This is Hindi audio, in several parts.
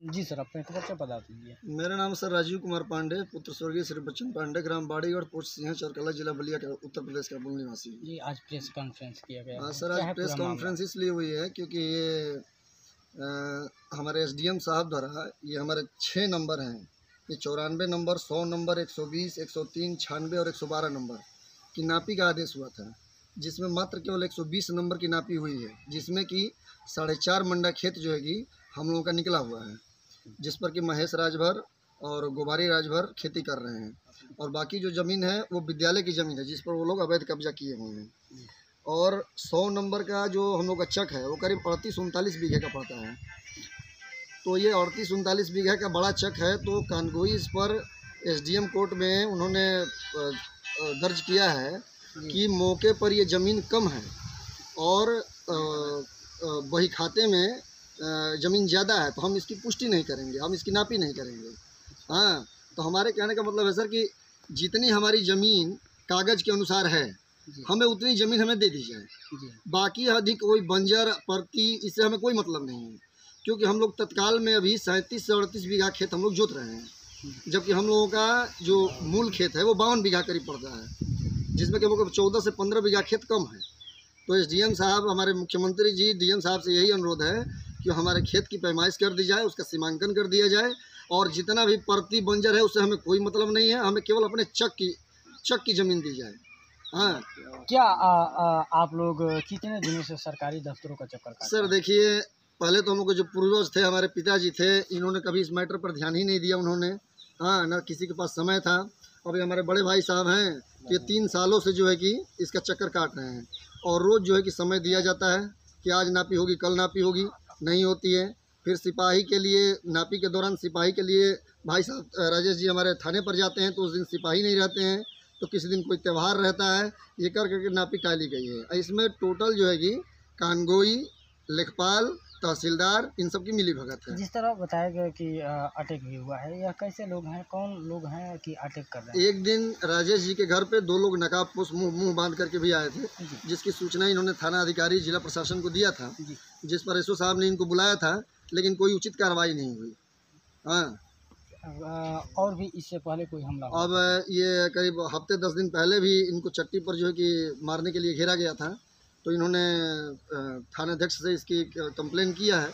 जी सर, अपने को परिचय बता दीजिए। मेरा नाम सर राजीव कुमार पांडे, पुत्र स्वर्गीय श्री बच्चन पांडे, ग्राम बाड़ीगढ़, पोस्ट सिंह, चरकला, जिला बलिया, उत्तर प्रदेश का मूल निवासी। जी, आज प्रेस कॉन्फ्रेंस किया गया है। सर, आज प्रेस कॉन्फ्रेंस इसलिए हुई है क्योंकि ये हमारे एसडीएम साहब द्वारा ये हमारे 6 नंबर हैं, ये 94 नंबर, 100 नंबर, 120, 103, 96 और 112 नंबर की नापी का आदेश हुआ था, जिसमें मात्र केवल 120 नंबर की नापी हुई है, जिसमें कि 4.5 मंडा खेत जो है कि हम लोगों का निकला हुआ है, जिस पर कि महेश राजभर और गोबारी राजभर खेती कर रहे हैं, और बाकी जो ज़मीन है वो विद्यालय की ज़मीन है, जिस पर वो लोग अवैध कब्जा किए हुए हैं। और 100 नंबर का जो हम लोग का चक है वो करीब 38-39 बीघे का पड़ता है। तो ये 38-39 बीघे का बड़ा चक है, तो कानगोई इस पर एसडीएम कोर्ट में उन्होंने दर्ज किया है कि मौके पर ये ज़मीन कम है और वही खाते में ज़मीन ज़्यादा है, तो हम इसकी पुष्टि नहीं करेंगे, हम इसकी नापी नहीं करेंगे। हाँ, तो हमारे कहने का मतलब है सर कि जितनी हमारी ज़मीन कागज़ के अनुसार है, हमें उतनी ज़मीन हमें दे दी जाए। बाकी अधिक कोई बंजर परती इससे हमें कोई मतलब नहीं है, क्योंकि हम लोग तत्काल में अभी 37 से 38 बीघा खेत हम लोग जोत रहे हैं, जबकि हम लोगों का जो मूल खेत है वो 52 बीघा करीब पड़ता है, जिसमें कि हम लोग को 14 से 15 बीघा खेत कम है। तो एसडीएम साहब, हमारे मुख्यमंत्री जी, डीएम साहब से यही अनुरोध है कि हमारे खेत की पैमाइश कर दी जाए, उसका सीमांकन कर दिया जाए, और जितना भी परती बंजर है उससे हमें कोई मतलब नहीं है, हमें केवल अपने चक की ज़मीन दी जाए। हाँ, क्या आप लोग कितने दिनों से सरकारी दफ्तरों का चक्कर काट? सर देखिए, पहले तो हम लोग के जो पूर्वज थे, हमारे पिताजी थे, इन्होंने कभी इस मैटर पर ध्यान ही नहीं दिया उन्होंने। हाँ, ना किसी के पास समय था। अभी हमारे बड़े भाई साहब हैं, ये 3 सालों से जो है कि इसका चक्कर काट रहे हैं, और रोज़ जो है कि समय दिया जाता है कि आज नापी होगी, कल नापी होगी, नहीं होती है। फिर सिपाही के लिए, नापी के दौरान सिपाही के लिए भाई साहब राजेश जी हमारे थाने पर जाते हैं, तो उस दिन सिपाही नहीं रहते हैं, तो किसी दिन कोई त्यौहार रहता है, ये कर करके नापी टाली गई है। इसमें टोटल जो है कि कानगोई, लेखपाल, तहसीलदार, इन सब की मिली भगत है। जिस तरह बताया गया कि अटैक भी हुआ है, यह कैसे लोग हैं, कौन लोग हैं कि अटैक कर रहे हैं? एक दिन राजेश जी के घर पे 2 लोग नकाबपोश मुंह बांध करके भी आए थे, जिसकी सूचना इन्होंने थाना अधिकारी, जिला प्रशासन को दिया था, जिस पर एसओ साहब ने इनको बुलाया था, लेकिन कोई उचित कार्रवाई नहीं हुई। हाँ, और भी इससे पहले कोई हमला हुआ? अब ये करीब हफ्ते 10 दिन पहले भी इनको चट्टी पर जो है कि मारने के लिए घेरा गया था, तो इन्होंने थानाध्यक्ष से इसकी कंप्लेन किया है,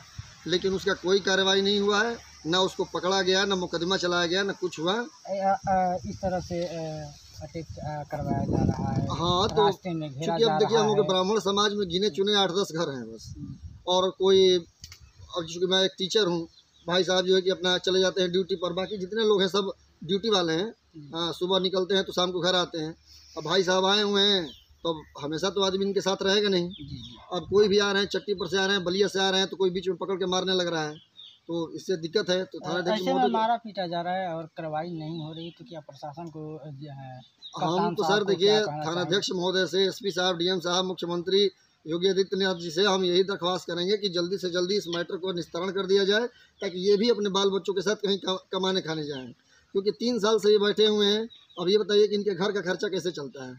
लेकिन उसका कोई कार्रवाई नहीं हुआ है, ना उसको पकड़ा गया, ना मुकदमा चलाया गया, ना कुछ हुआ। इस तरह से अटैक करवाया जा रहा है। हाँ, तो क्योंकि अब देखिए, हम लोग ब्राह्मण समाज में गिने चुने 8-10 घर हैं बस, और कोई, अब चूँकि मैं एक टीचर हूँ, भाई साहब जो है कि अपना चले जाते हैं ड्यूटी पर, बाकी जितने लोग हैं सब ड्यूटी वाले हैं। हाँ, सुबह निकलते हैं तो शाम को घर आते हैं। अब भाई साहब आए हुए हैं, तो हमेशा तो आदमी इनके साथ रहेगा नहीं। अब कोई भी आ रहे हैं, चट्टी पर से आ रहे हैं, बलिया से आ रहे हैं, तो कोई बीच में पकड़ के मारने लग रहा है, तो इससे दिक्कत है। तो थाना मारा पीटा जा रहा है और कार्रवाई नहीं हो रही, तो क्या प्रशासन को हम तो सर देखिए, थानाध्यक्ष महोदय से, एसपी साहब, डीएम साहब, मुख्यमंत्री योगी आदित्यनाथ जी से हम यही दरख्वास्त करेंगे कि जल्दी से जल्दी इस मैटर को निस्तारण कर दिया जाए, ताकि ये भी अपने बाल बच्चों के साथ कहीं कमाने खाने जाएं, क्योंकि 3 साल से ये बैठे हुए हैं। अब ये बताइए कि इनके घर का खर्चा कैसे चलता है।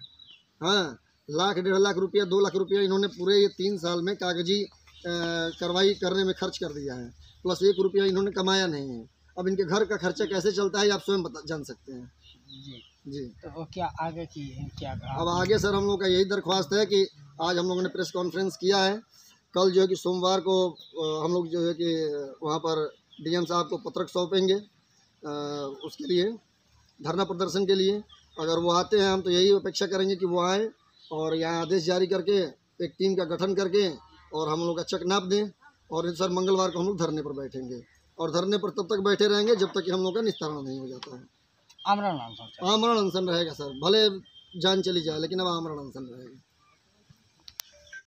हाँ, 1,00,000, 1.5 लाख रुपया, 2 लाख रुपया इन्होंने पूरे ये 3 साल में कागजी कार्रवाई करने में खर्च कर दिया है, प्लस 1 रुपया इन्होंने कमाया नहीं है। अब इनके घर का खर्चा कैसे चलता है आप स्वयं जान सकते हैं। जी, तो क्या आगे की क्या? अब आगे सर हम लोग का यही दरख्वास्त है कि आज हम लोगों ने प्रेस कॉन्फ्रेंस किया है, कल जो है कि सोमवार को हम लोग जो है कि वहाँ पर डीएम साहब को पत्रक सौंपेंगे, उसके लिए धरना प्रदर्शन के लिए। अगर वो आते हैं, हम तो यही अपेक्षा करेंगे कि वो आए और यहाँ आदेश जारी करके एक टीम का गठन करके और हम लोग का चक नाप दें, और सर मंगलवार को हम लोग धरने पर बैठेंगे, और धरने पर तब तक बैठे रहेंगे जब तक कि हम लोग का निस्तारण नहीं हो जाता है। आमरण अनशन रहेगा सर, भले जान चली जाए, लेकिन अब आमरण अनशन रहेगा।